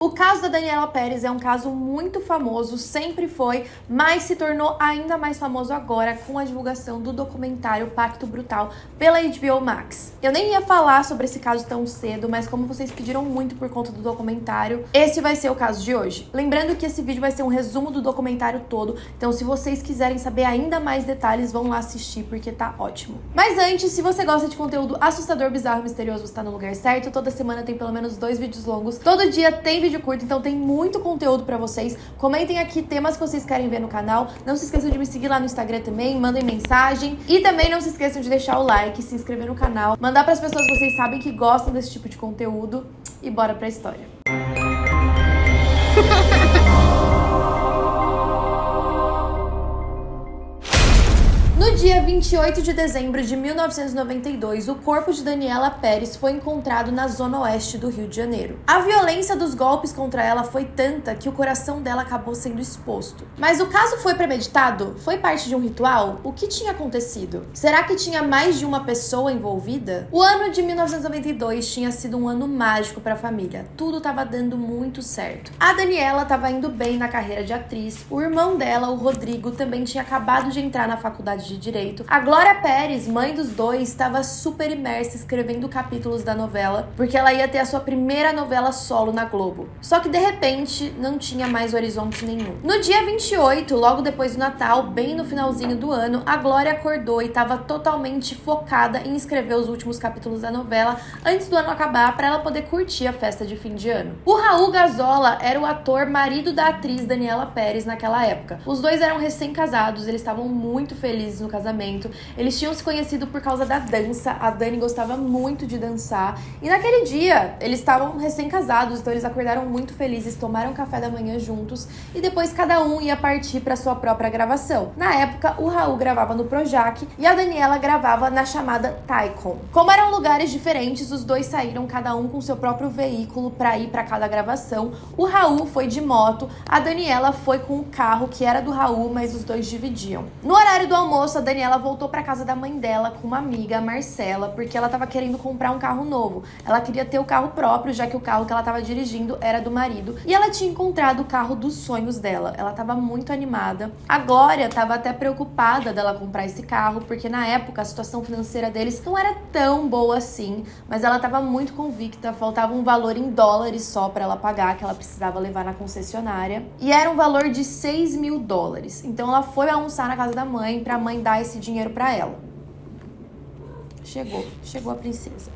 O caso da Daniela Pérez é um caso muito famoso, sempre foi, mas se tornou ainda mais famoso agora com a divulgação do documentário Pacto Brutal pela HBO Max. Eu nem ia falar sobre esse caso tão cedo, mas como vocês pediram muito por conta do documentário, esse vai ser o caso de hoje. Lembrando que esse vídeo vai ser um resumo do documentário todo, então se vocês quiserem saber ainda mais detalhes, vão lá assistir porque tá ótimo. Mas antes, se você gosta de conteúdo assustador, bizarro e misterioso, você tá no lugar certo. Toda semana tem pelo menos 2 vídeos longos, todo dia tem vídeo curto, então tem muito conteúdo pra vocês. Comentem aqui temas que vocês querem ver no canal. Não se esqueçam de me seguir lá no Instagram também, mandem mensagem. E também não se esqueçam de deixar o like, se inscrever no canal, mandar pras pessoas que vocês sabem que gostam desse tipo de conteúdo. E bora pra história. No dia 28 de dezembro de 1992, o corpo de Daniela Pérez foi encontrado na zona oeste do Rio de Janeiro. A violência dos golpes contra ela foi tanta que o coração dela acabou sendo exposto. Mas o caso foi premeditado? Foi parte de um ritual? O que tinha acontecido? Será que tinha mais de uma pessoa envolvida? O ano de 1992 tinha sido um ano mágico para a família. Tudo estava dando muito certo. A Daniela estava indo bem na carreira de atriz. O irmão dela, o Rodrigo, também tinha acabado de entrar na faculdade de Direito. A Glória Pérez, mãe dos dois, estava super imersa escrevendo capítulos da novela, porque ela ia ter a sua primeira novela solo na Globo. Só que de repente não tinha mais horizonte nenhum. No dia 28, logo depois do Natal, bem no finalzinho do ano, a Glória acordou e estava totalmente focada em escrever os últimos capítulos da novela antes do ano acabar, para ela poder curtir a festa de fim de ano. O Raul Gazola era o ator marido da atriz Daniela Pérez naquela época. Os dois eram recém-casados, eles estavam muito felizes no casamento. Eles tinham se conhecido por causa da dança. A Dani gostava muito de dançar. E naquele dia, eles estavam recém-casados, então eles acordaram muito felizes, tomaram café da manhã juntos e depois cada um ia partir para sua própria gravação. Na época, o Raul gravava no Projac e a Daniela gravava na chamada Taikon. Como eram lugares diferentes, os dois saíram cada um com seu próprio veículo para ir para cada gravação. O Raul foi de moto, a Daniela foi com o carro que era do Raul, mas os dois dividiam. No horário do almoço, a Daniela voltou para casa da mãe dela com uma amiga, a Marcela, porque ela estava querendo comprar um carro novo. Ela queria ter o carro próprio, já que o carro que ela estava dirigindo era do marido. E ela tinha encontrado o carro dos sonhos dela. Ela estava muito animada. A Glória estava até preocupada dela comprar esse carro, porque na época a situação financeira deles não era tão boa assim, mas ela estava muito convicta, faltava um valor em dólares só para ela pagar, que ela precisava levar na concessionária. E era um valor de $6.000. Então ela foi almoçar na casa da mãe, pra mãe dar esse dinheiro pra ela. Chegou a princesa.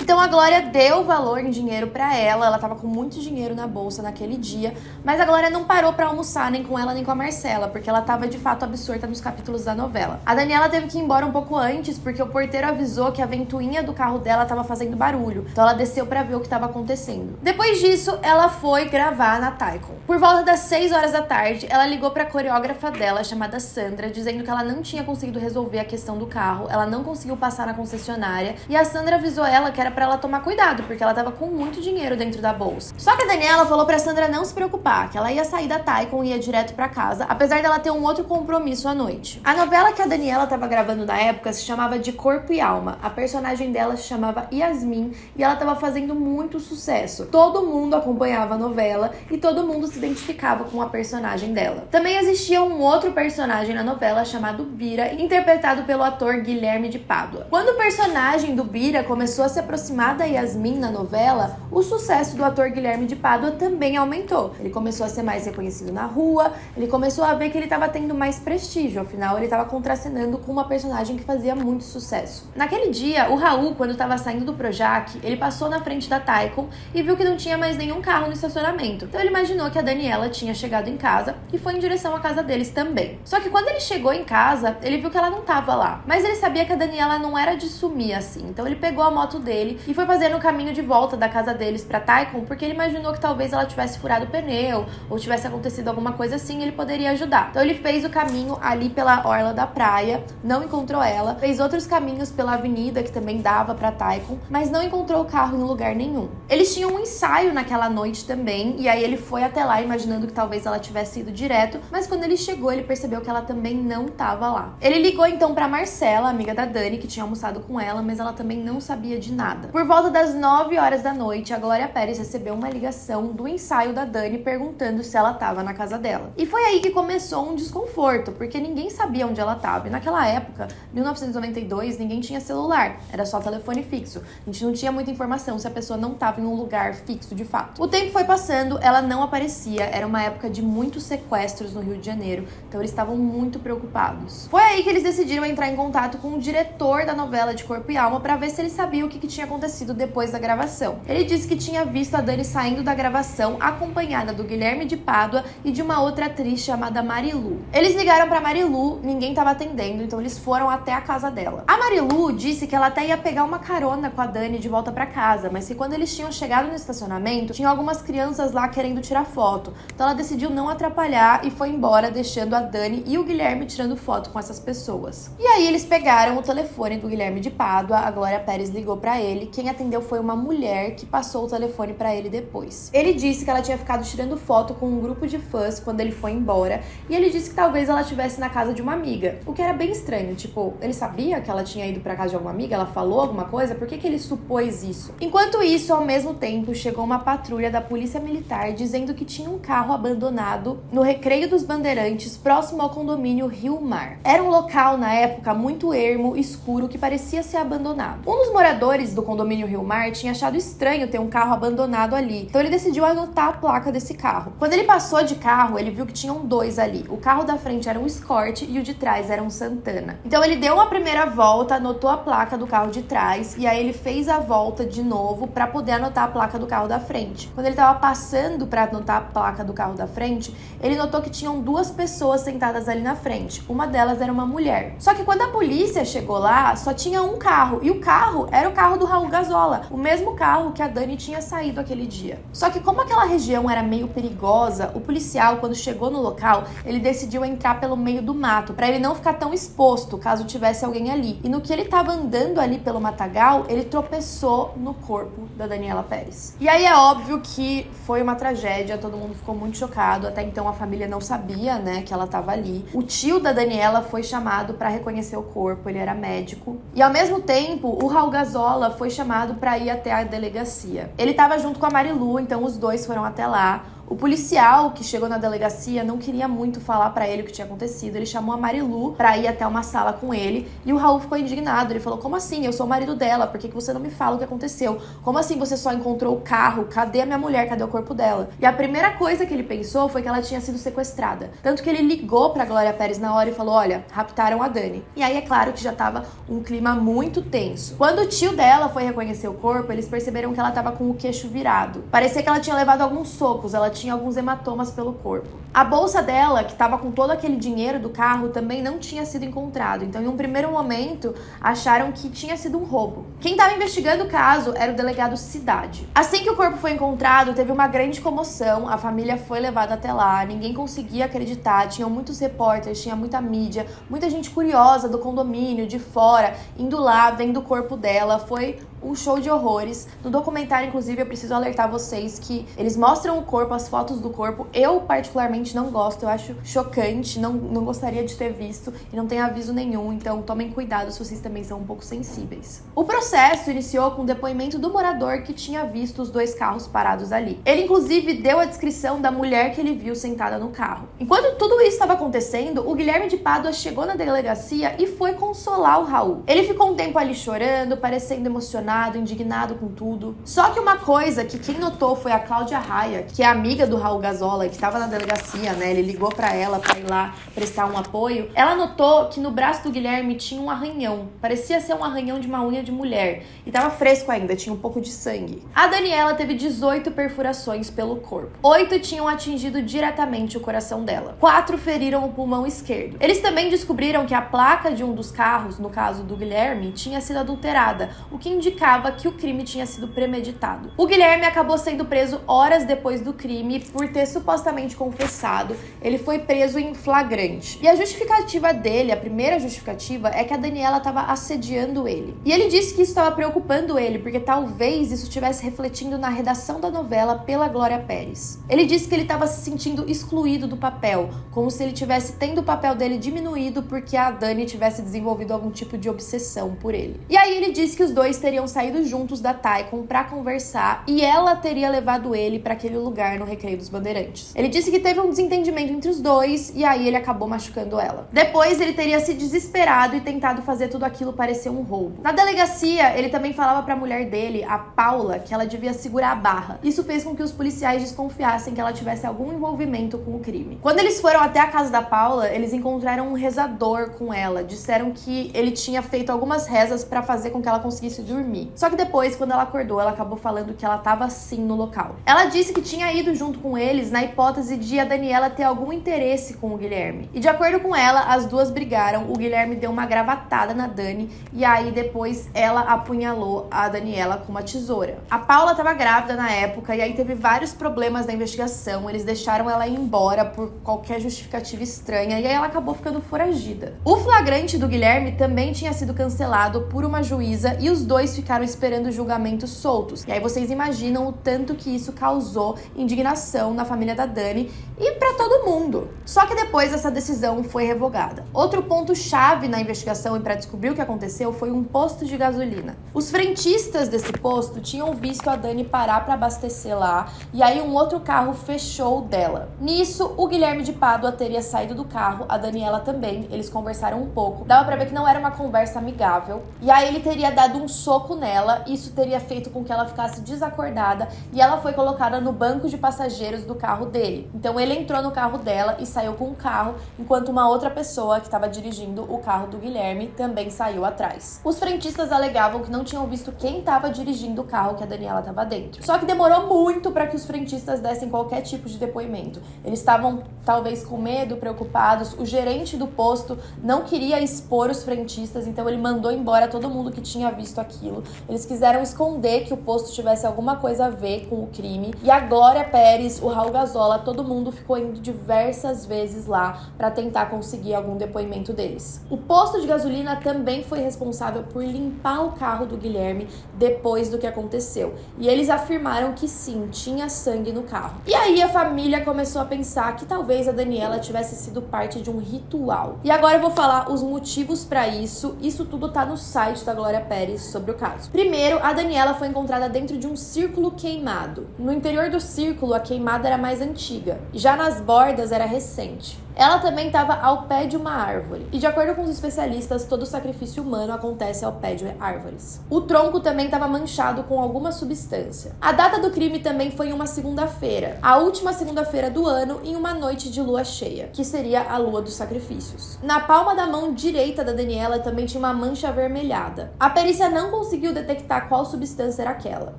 Então a Glória deu o valor em dinheiro pra ela tava com muito dinheiro na bolsa naquele dia, mas a Glória não parou pra almoçar nem com ela nem com a Marcela, porque ela tava de fato absorta nos capítulos da novela. A Daniela teve que ir embora um pouco antes, porque o porteiro avisou que a ventoinha do carro dela tava fazendo barulho, então ela desceu pra ver o que tava acontecendo. Depois disso, ela foi gravar na Taikon. Por volta das 6 horas da tarde, ela ligou pra coreógrafa dela, chamada Sandra, dizendo que ela não tinha conseguido resolver a questão do carro, ela não conseguiu passar na concessionária, e a Sandra avisou ela que era pra ela tomar cuidado, porque ela tava com muito dinheiro dentro da bolsa. Só que a Daniela falou pra Sandra não se preocupar, que ela ia sair da Taikon e ia direto pra casa, apesar dela ter um outro compromisso à noite. A novela que a Daniela tava gravando na época se chamava De Corpo e Alma. A personagem dela se chamava Yasmin e ela tava fazendo muito sucesso. Todo mundo acompanhava a novela e todo mundo se identificava com a personagem dela. Também existia um outro personagem na novela chamado Bira, interpretado pelo ator Guilherme de Pádua. Quando o personagem do Bira começou a se aproximar da Yasmin na novela, o sucesso do ator Guilherme de Pádua também aumentou. Ele começou a ser mais reconhecido na rua, ele começou a ver que ele estava tendo mais prestígio, afinal ele estava contracenando com uma personagem que fazia muito sucesso. Naquele dia, o Raul, quando estava saindo do Projac, ele passou na frente da Taikon e viu que não tinha mais nenhum carro no estacionamento. Então ele imaginou que a Daniela tinha chegado em casa e foi em direção à casa deles também. Só que quando ele chegou em casa, ele viu que ela não estava lá. Mas ele sabia que a Daniela não era de sumir assim, então ele pegou a moto dele e foi fazendo o caminho de volta da casa deles pra Taikon, porque ele imaginou que talvez ela tivesse furado o pneu ou tivesse acontecido alguma coisa assim e ele poderia ajudar. Então ele fez o caminho ali pela orla da praia, não encontrou ela, fez outros caminhos pela avenida que também dava pra Taikon, mas não encontrou o carro em lugar nenhum. Eles tinham um ensaio naquela noite também, e aí ele foi até lá imaginando que talvez ela tivesse ido direto, mas quando ele chegou ele percebeu que ela também não tava lá. Ele ligou então pra Marcela, amiga da Dani, que tinha almoçado com ela, mas ela também não sabia de nada. nada. Por volta das 9 horas da noite, a Glória Pérez recebeu uma ligação do ensaio da Dani perguntando se ela estava na casa dela. E foi aí que começou um desconforto, porque ninguém sabia onde ela estava. E naquela época, 1992, ninguém tinha celular, era só telefone fixo. A gente não tinha muita informação se a pessoa não estava em um lugar fixo de fato. O tempo foi passando, ela não aparecia, era uma época de muitos sequestros no Rio de Janeiro, então eles estavam muito preocupados. Foi aí que eles decidiram entrar em contato com o diretor da novela de Corpo e Alma para ver se ele sabia o que tinha acontecido depois da gravação. Ele disse que tinha visto a Dani saindo da gravação acompanhada do Guilherme de Pádua e de uma outra atriz chamada Marilu. Eles ligaram para Marilu, ninguém estava atendendo, então eles foram até a casa dela. A Marilu disse que ela até ia pegar uma carona com a Dani de volta para casa, mas que quando eles tinham chegado no estacionamento, tinham algumas crianças lá querendo tirar foto. Então ela decidiu não atrapalhar e foi embora, deixando a Dani e o Guilherme tirando foto com essas pessoas. E aí eles pegaram o telefone do Guilherme de Pádua, a Glória Pérez ligou para ele, quem atendeu foi uma mulher que passou o telefone para ele depois. Ele disse que ela tinha ficado tirando foto com um grupo de fãs quando ele foi embora, e ele disse que talvez ela estivesse na casa de uma amiga, o que era bem estranho, tipo, ele sabia que ela tinha ido para casa de alguma amiga, ela falou alguma coisa, por que ele supôs isso? Enquanto isso, ao mesmo tempo, chegou uma patrulha da Polícia Militar dizendo que tinha um carro abandonado no Recreio dos Bandeirantes, próximo ao condomínio Rio Mar. Era um local, na época, muito ermo, escuro, que parecia ser abandonado. Um dos moradores do condomínio Rio Mar tinha achado estranho ter um carro abandonado ali, então ele decidiu anotar a placa desse carro. Quando ele passou de carro, ele viu que tinham dois ali. O carro da frente era um Escort e o de trás era um Santana. Então ele deu uma primeira volta, anotou a placa do carro de trás e aí ele fez a volta de novo para poder anotar a placa do carro da frente. Quando ele estava passando para anotar a placa do carro da frente, ele notou que tinham duas pessoas sentadas ali na frente. Uma delas era uma mulher. Só que quando a polícia chegou lá, só tinha um carro. E o carro era o carro do Raul Gazola, o mesmo carro que a Dani tinha saído aquele dia. Só que como aquela região era meio perigosa, o policial, quando chegou no local, ele decidiu entrar pelo meio do mato, para ele não ficar tão exposto caso tivesse alguém ali. E no que ele estava andando ali pelo matagal, ele tropeçou no corpo da Daniela Pérez. E aí é óbvio que foi uma tragédia, todo mundo ficou muito chocado, até então a família não sabia, né, que ela estava ali. O tio da Daniela foi chamado para reconhecer o corpo, ele era médico. E ao mesmo tempo, o Raul Gazola foi chamado para ir até a delegacia. Ele estava junto com a Marilu, então os dois foram até lá. O policial que chegou na delegacia não queria muito falar pra ele o que tinha acontecido. Ele chamou a Marilu pra ir até uma sala com ele e o Raul ficou indignado. Ele falou, como assim? Eu sou o marido dela, por que você não me fala o que aconteceu? Como assim você só encontrou o carro? Cadê a minha mulher? Cadê o corpo dela? E a primeira coisa que ele pensou foi que ela tinha sido sequestrada. Tanto que ele ligou pra Glória Pérez na hora e falou, olha, raptaram a Dani. E aí é claro que já tava um clima muito tenso. Quando o tio dela foi reconhecer o corpo, eles perceberam que ela tava com o queixo virado. Parecia que ela tinha levado alguns socos, ela tinha alguns hematomas pelo corpo. A bolsa dela, que estava com todo aquele dinheiro do carro, também não tinha sido encontrado. Então, em um primeiro momento, acharam que tinha sido um roubo. Quem estava investigando o caso era o delegado Cidade. Assim que o corpo foi encontrado, teve uma grande comoção. A família foi levada até lá, ninguém conseguia acreditar. Tinham muitos repórteres, tinha muita mídia, muita gente curiosa do condomínio, de fora, indo lá, vendo o corpo dela. Foi um show de horrores. No documentário, inclusive, eu preciso alertar vocês que eles mostram o corpo, as fotos do corpo. Eu, particularmente, não gosto. Eu acho chocante. Não gostaria de ter visto. E não tem aviso nenhum. Então, tomem cuidado se vocês também são um pouco sensíveis. O processo iniciou com o depoimento do morador que tinha visto os dois carros parados ali. Ele, inclusive, deu a descrição da mulher que ele viu sentada no carro. Enquanto tudo isso estava acontecendo, o Guilherme de Pádua chegou na delegacia e foi consolar o Raul. Ele ficou um tempo ali chorando, parecendo emocionado, indignado com tudo. Só que uma coisa que quem notou foi a Cláudia Raia, que é amiga do Raul Gazola, que estava na delegacia, né? Ele ligou pra ela pra ir lá prestar um apoio. Ela notou que no braço do Guilherme tinha um arranhão. Parecia ser um arranhão de uma unha de mulher. E tava fresco ainda, tinha um pouco de sangue. A Daniela teve 18 perfurações pelo corpo. 8 tinham atingido diretamente o coração dela. 4 feriram o pulmão esquerdo. Eles também descobriram que a placa de um dos carros, no caso do Guilherme, tinha sido adulterada, o que indicava que o crime tinha sido premeditado. O Guilherme acabou sendo preso horas depois do crime por ter supostamente confessado. Ele foi preso em flagrante. E a justificativa dele, a primeira justificativa, é que a Daniela estava assediando ele. E ele disse que isso estava preocupando ele, porque talvez isso estivesse refletindo na redação da novela pela Glória Pérez. Ele disse que ele estava se sentindo excluído do papel, como se ele tivesse tendo o papel dele diminuído porque a Dani tivesse desenvolvido algum tipo de obsessão por ele. E aí ele disse que os dois teriam saído juntos da Tycon pra conversar e ela teria levado ele pra aquele lugar no Recreio dos Bandeirantes. Ele disse que teve um desentendimento entre os dois e aí ele acabou machucando ela. Depois ele teria se desesperado e tentado fazer tudo aquilo parecer um roubo. Na delegacia, ele também falava pra mulher dele, a Paula, que ela devia segurar a barra. Isso fez com que os policiais desconfiassem que ela tivesse algum envolvimento com o crime. Quando eles foram até a casa da Paula, eles encontraram um rezador com ela. Disseram que ele tinha feito algumas rezas pra fazer com que ela conseguisse dormir. Só que depois, quando ela acordou, ela acabou falando que ela tava sim no local. Ela disse que tinha ido junto com eles na hipótese de a Daniela ter algum interesse com o Guilherme. E de acordo com ela, as duas brigaram, o Guilherme deu uma gravatada na Dani e aí depois ela apunhalou a Daniela com uma tesoura. A Paula tava grávida na época e aí teve vários problemas na investigação, eles deixaram ela ir embora por qualquer justificativa estranha e aí ela acabou ficando foragida. O flagrante do Guilherme também tinha sido cancelado por uma juíza e os dois ficaram esperando o julgamento soltos. E aí vocês imaginam o tanto que isso causou indignação na família da Dani e pra todo mundo. Só que depois essa decisão foi revogada. Outro ponto chave na investigação e pra descobrir o que aconteceu foi um posto de gasolina. Os frentistas desse posto tinham visto a Dani parar pra abastecer lá e aí um outro carro fechou dela. Nisso, o Guilherme de Pádua teria saído do carro, a Daniela também, eles conversaram um pouco. Dava pra ver que não era uma conversa amigável. E aí ele teria dado um soco nela, isso teria feito com que ela ficasse desacordada e ela foi colocada no banco de passageiros do carro dele. Então ele entrou no carro dela e saiu com o carro, enquanto uma outra pessoa que estava dirigindo o carro do Guilherme também saiu atrás. Os frentistas alegavam que não tinham visto quem estava dirigindo o carro que a Daniela estava dentro. Só que demorou muito para que os frentistas dessem qualquer tipo de depoimento. Eles estavam talvez com medo, preocupados. O gerente do posto não queria expor os frentistas, então ele mandou embora todo mundo que tinha visto aquilo. Eles quiseram esconder que o posto tivesse alguma coisa a ver com o crime. E a Glória Pérez, o Raul Gazola, todo mundo ficou indo diversas vezes lá para tentar conseguir algum depoimento deles. O posto de gasolina também foi responsável por limpar o carro do Guilherme depois do que aconteceu. E eles afirmaram que sim, tinha sangue no carro. E aí a família começou a pensar que talvez a Daniela tivesse sido parte de um ritual. E agora eu vou falar os motivos para isso. Isso tudo tá no site da Glória Pérez sobre o caso. Primeiro, a Daniela foi encontrada dentro de um círculo queimado. No interior do círculo, a queimada era mais antiga. E já nas bordas era recente. Ela também estava ao pé de uma árvore. E de acordo com os especialistas, todo sacrifício humano acontece ao pé de árvores. O tronco também estava manchado com alguma substância. A data do crime também foi em uma segunda-feira. A última segunda-feira do ano, em uma noite de lua cheia, que seria a lua dos sacrifícios. Na palma da mão direita da Daniela também tinha uma mancha avermelhada. A perícia não conseguiu detectar qual substância era aquela,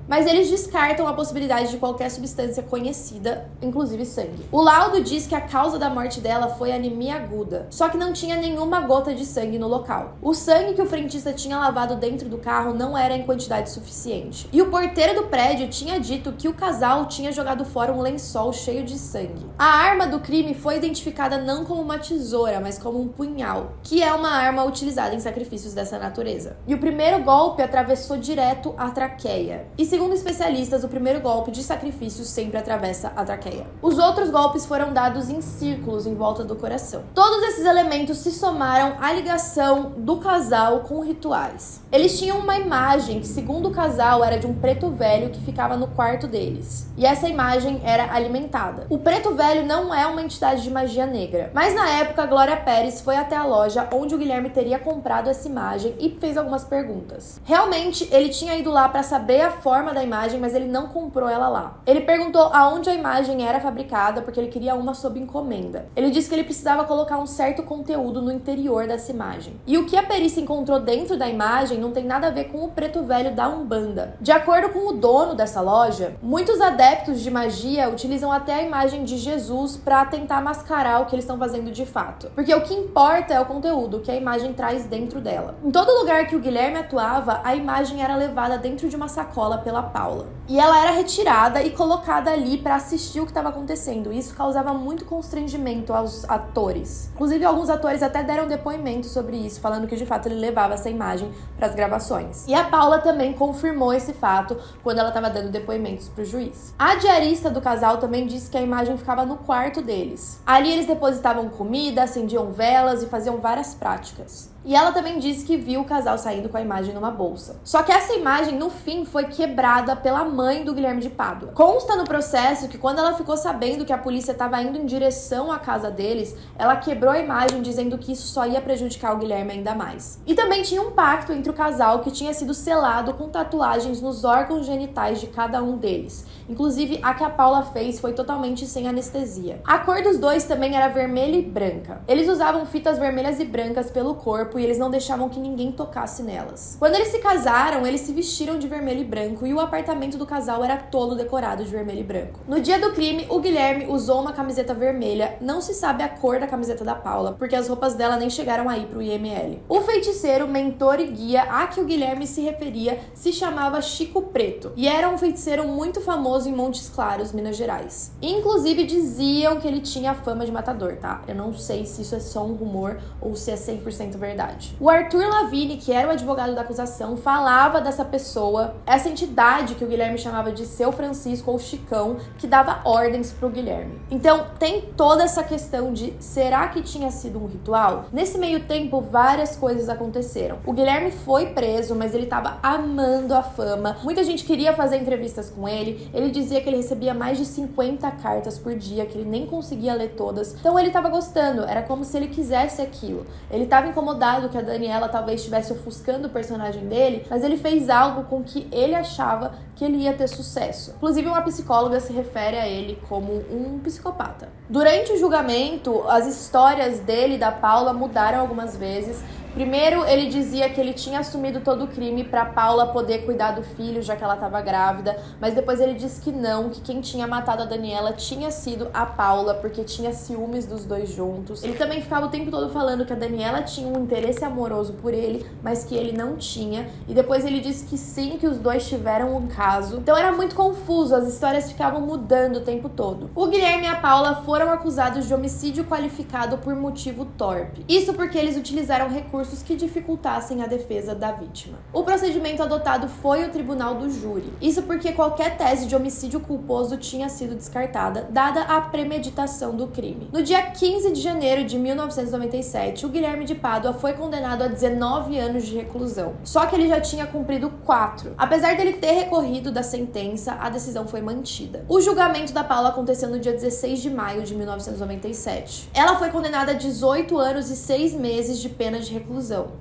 mas eles descartam a possibilidade de qualquer substância conhecida, inclusive sangue. O laudo diz que a causa da morte dela foi anemia aguda, só que não tinha nenhuma gota de sangue no local. O sangue que o frentista tinha lavado dentro do carro não era em quantidade suficiente. E o porteiro do prédio tinha dito que o casal tinha jogado fora um lençol cheio de sangue. A arma do crime foi identificada não como uma tesoura, mas como um punhal, que é uma arma utilizada em sacrifícios dessa natureza. E o primeiro golpe atravessou direto a traqueia. E segundo especialistas, o primeiro golpe de sacrifício sempre atravessa a traqueia. Os outros golpes foram dados em círculos em volta do coração. Todos esses elementos se somaram à ligação do casal com rituais. Eles tinham uma imagem que, segundo o casal, era de um preto velho que ficava no quarto deles. E essa imagem era alimentada. O preto velho não é uma entidade de magia negra, mas na época a Glória Pérez foi até a loja onde o Guilherme teria comprado essa imagem e fez algumas perguntas. Realmente, ele tinha ido lá para saber a forma da imagem, mas ele não comprou ela lá. Ele perguntou aonde a imagem era fabricada porque ele queria uma sob encomenda. Ele disse que ele precisava colocar um certo conteúdo no interior dessa imagem. E o que a perícia encontrou dentro da imagem não tem nada a ver com o preto velho da Umbanda. De acordo com o dono dessa loja, muitos adeptos de magia utilizam até a imagem de Jesus para tentar mascarar o que eles estão fazendo de fato. Porque o que importa é o conteúdo que a imagem traz dentro dela. Em todo lugar que o Guilherme atuava, a imagem era levada dentro de uma sacola pela Paula. E ela era retirada e colocada ali para assistir o que estava acontecendo. Isso causava muito constrangimento aos atores. Inclusive, alguns atores até deram depoimento sobre isso, falando que de fato ele levava essa imagem para as gravações. E a Paula também confirmou esse fato quando ela estava dando depoimentos para o juiz. A diarista do casal também disse que a imagem ficava no quarto deles. Ali eles depositavam comida, acendiam velas e faziam várias práticas. E ela também disse que viu o casal saindo com a imagem numa bolsa. Só que essa imagem, no fim, foi quebrada pela mãe do Guilherme de Pádua. Consta no processo que quando ela ficou sabendo que a polícia estava indo em direção à casa deles, ela quebrou a imagem dizendo que isso só ia prejudicar o Guilherme ainda mais. E também tinha um pacto entre o casal que tinha sido selado com tatuagens nos órgãos genitais de cada um deles. Inclusive, a que a Paula fez foi totalmente sem anestesia. A cor dos dois também era vermelha e branca. Eles usavam fitas vermelhas e brancas pelo corpo e eles não deixavam que ninguém tocasse nelas. Quando eles se casaram, eles se vestiram de vermelho e branco e o apartamento do casal era todo decorado de vermelho e branco. No dia do crime, o Guilherme usou uma camiseta vermelha, não se sabe a cor da camiseta da Paula, porque as roupas dela nem chegaram aí pro IML. O feiticeiro, mentor e guia a que o Guilherme se referia se chamava Chico Preto e era um feiticeiro muito famoso em Montes Claros, Minas Gerais. Inclusive diziam que ele tinha a fama de matador, tá? Eu não sei se isso é só um rumor ou se é 100% verdade. O Arthur Lavigne, que era o advogado da acusação, falava dessa pessoa, essa entidade que o Guilherme chamava de Seu Francisco ou Chicão, que dava ordens pro Guilherme. Então, tem toda essa questão de será que tinha sido um ritual? Nesse meio tempo, várias coisas aconteceram. O Guilherme foi preso, mas ele tava amando a fama. Muita gente queria fazer entrevistas com ele. Ele dizia que ele recebia mais de 50 cartas por dia, que ele nem conseguia ler todas. Então ele tava gostando, era como se ele quisesse aquilo. Ele tava incomodado que a Daniela talvez estivesse ofuscando o personagem dele, mas ele fez algo com que ele achava que ele ia ter sucesso. Inclusive, uma psicóloga se refere a ele como um psicopata. Durante o julgamento, as histórias dele e da Paula mudaram algumas vezes. Primeiro, ele dizia que ele tinha assumido todo o crime para Paula poder cuidar do filho, já que ela estava grávida, mas depois ele disse que não, que quem tinha matado a Daniela tinha sido a Paula, porque tinha ciúmes dos dois juntos. Ele também ficava o tempo todo falando que a Daniela tinha um interesse amoroso por ele, mas que ele não tinha, e depois ele disse que sim, que os dois tiveram um caso. Então era muito confuso, as histórias ficavam mudando o tempo todo. O Guilherme e a Paula foram acusados de homicídio qualificado por motivo torpe. Isso porque eles utilizaram recursos que dificultassem a defesa da vítima. O procedimento adotado foi o tribunal do júri. Isso porque qualquer tese de homicídio culposo tinha sido descartada, dada a premeditação do crime. No dia 15 de janeiro de 1997, o Guilherme de Pádua foi condenado a 19 anos de reclusão. Só que ele já tinha cumprido 4. Apesar dele ter recorrido da sentença, a decisão foi mantida. O julgamento da Paula aconteceu no dia 16 de maio de 1997. Ela foi condenada a 18 anos e 6 meses de pena de reclusão.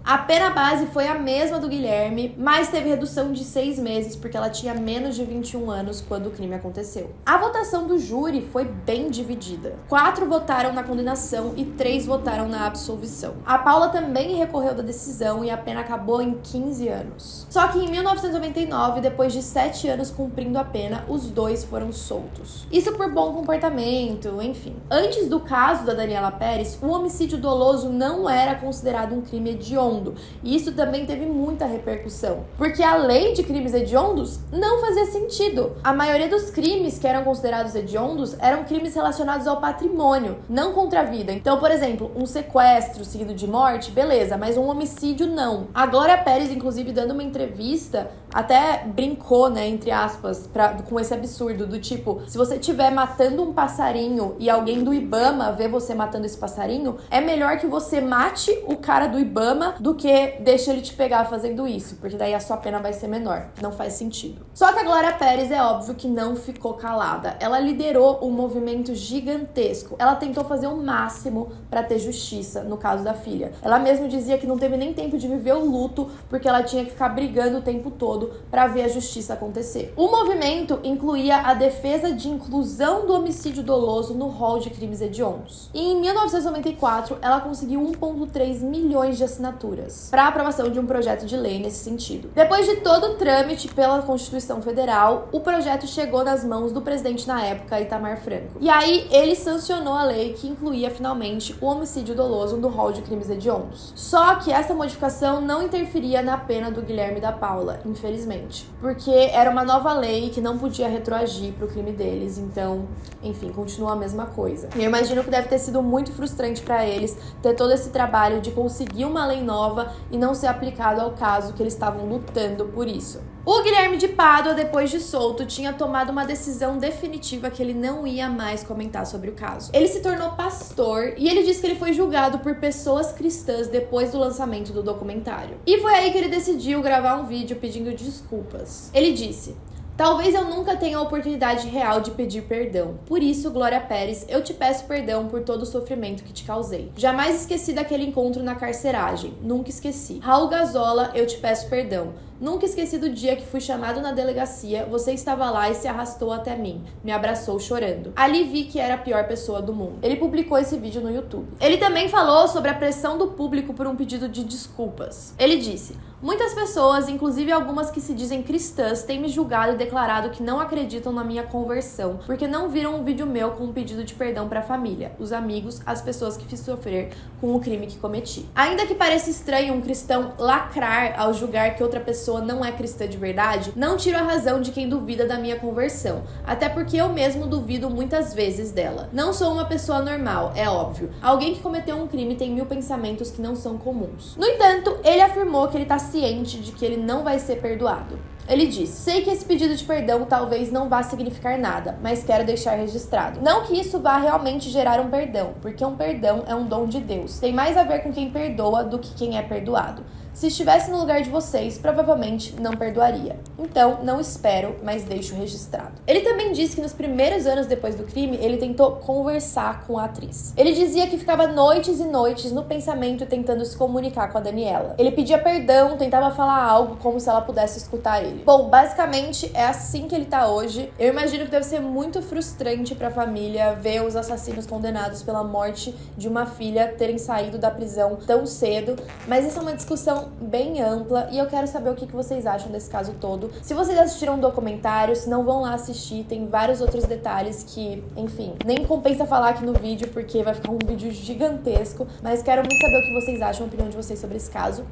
A pena base foi a mesma do Guilherme, mas teve redução de 6 meses porque ela tinha menos de 21 anos quando o crime aconteceu. A votação do júri foi bem dividida. 4 votaram na condenação e 3 votaram na absolvição. A Paula também recorreu da decisão e a pena acabou em 15 anos. Só que em 1999, depois de 7 anos cumprindo a pena, os dois foram soltos. Isso por bom comportamento, enfim. Antes do caso da Daniela Pérez, o homicídio doloso não era considerado um crime hediondo. E isso também teve muita repercussão, porque a lei de crimes hediondos não fazia sentido. A maioria dos crimes que eram considerados hediondos eram crimes relacionados ao patrimônio, não contra a vida. Então, por exemplo, um sequestro seguido de morte, beleza, mas um homicídio não. A Glória Pérez, inclusive, dando uma entrevista, até brincou, né, entre aspas, com esse absurdo do tipo, se você estiver matando um passarinho e alguém do Ibama vê você matando esse passarinho, é melhor que você mate o cara do Ibama do que deixa ele te pegar fazendo isso, porque daí a sua pena vai ser menor. Não faz sentido. Só que a Glória Pérez é óbvio que não ficou calada. Ela liderou um movimento gigantesco. Ela tentou fazer o máximo para ter justiça no caso da filha. Ela mesma dizia que não teve nem tempo de viver o luto, porque ela tinha que ficar brigando o tempo todo para ver a justiça acontecer. O movimento incluía a defesa de inclusão do homicídio doloso no rol de crimes hediondos. E em 1994, ela conseguiu 1,3 milhões de assinaturas para a aprovação de um projeto de lei nesse sentido. Depois de todo o trâmite pela Constituição Federal, o projeto chegou nas mãos do presidente na época, Itamar Franco. E aí ele sancionou a lei que incluía finalmente o homicídio doloso no rol de crimes hediondos. Só que essa modificação não interferia na pena do Guilherme e da Paula, infelizmente, porque era uma nova lei que não podia retroagir pro crime deles, então, enfim, continua a mesma coisa. E eu imagino que deve ter sido muito frustrante para eles ter todo esse trabalho de conseguir uma lei nova e não ser aplicado ao caso que eles estavam lutando por isso. O Guilherme de Pádua, depois de solto, tinha tomado uma decisão definitiva que ele não ia mais comentar sobre o caso. Ele se tornou pastor e ele disse que ele foi julgado por pessoas cristãs depois do lançamento do documentário. E foi aí que ele decidiu gravar um vídeo pedindo desculpas. Ele disse: "Talvez eu nunca tenha a oportunidade real de pedir perdão. Por isso, Glória Pérez, eu te peço perdão por todo o sofrimento que te causei. Jamais esqueci daquele encontro na carceragem. Nunca esqueci. Raul Gazola, eu te peço perdão. Nunca esqueci do dia que fui chamado na delegacia, você estava lá e se arrastou até mim. Me abraçou chorando. Ali vi que era a pior pessoa do mundo." Ele publicou esse vídeo no YouTube. Ele também falou sobre a pressão do público por um pedido de desculpas. Ele disse: "Muitas pessoas, inclusive algumas que se dizem cristãs, têm me julgado e declarado que não acreditam na minha conversão, porque não viram um vídeo meu com um pedido de perdão para a família, os amigos, as pessoas que fiz sofrer com o crime que cometi." Ainda que pareça estranho um cristão lacrar ao julgar que outra pessoa não é cristã de verdade, não tiro a razão de quem duvida da minha conversão, até porque eu mesmo duvido muitas vezes dela. Não sou uma pessoa normal, é óbvio. Alguém que cometeu um crime tem 1000 pensamentos que não são comuns. No entanto, ele afirmou que ele está ciente de que ele não vai ser perdoado. Ele disse: "Sei que esse pedido de perdão talvez não vá significar nada, mas quero deixar registrado. Não que isso vá realmente gerar um perdão, porque um perdão é um dom de Deus. Tem mais a ver com quem perdoa do que quem é perdoado. Se estivesse no lugar de vocês, provavelmente não perdoaria. Então, não espero, mas deixo registrado." Ele também disse que nos primeiros anos depois do crime, ele tentou conversar com a atriz. Ele dizia que ficava noites e noites no pensamento tentando se comunicar com a Daniela. Ele pedia perdão, tentava falar algo como se ela pudesse escutar ele. Bom, basicamente é assim que ele tá hoje. Eu imagino que deve ser muito frustrante pra família ver os assassinos condenados pela morte de uma filha terem saído da prisão tão cedo, mas essa é uma discussão bem ampla e eu quero saber o que vocês acham desse caso todo. Se vocês assistiram o documentário, se não, vão lá assistir, tem vários outros detalhes que, enfim, nem compensa falar aqui no vídeo porque vai ficar um vídeo gigantesco, mas quero muito saber o que vocês acham, a opinião de vocês sobre esse caso,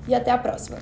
e até a próxima.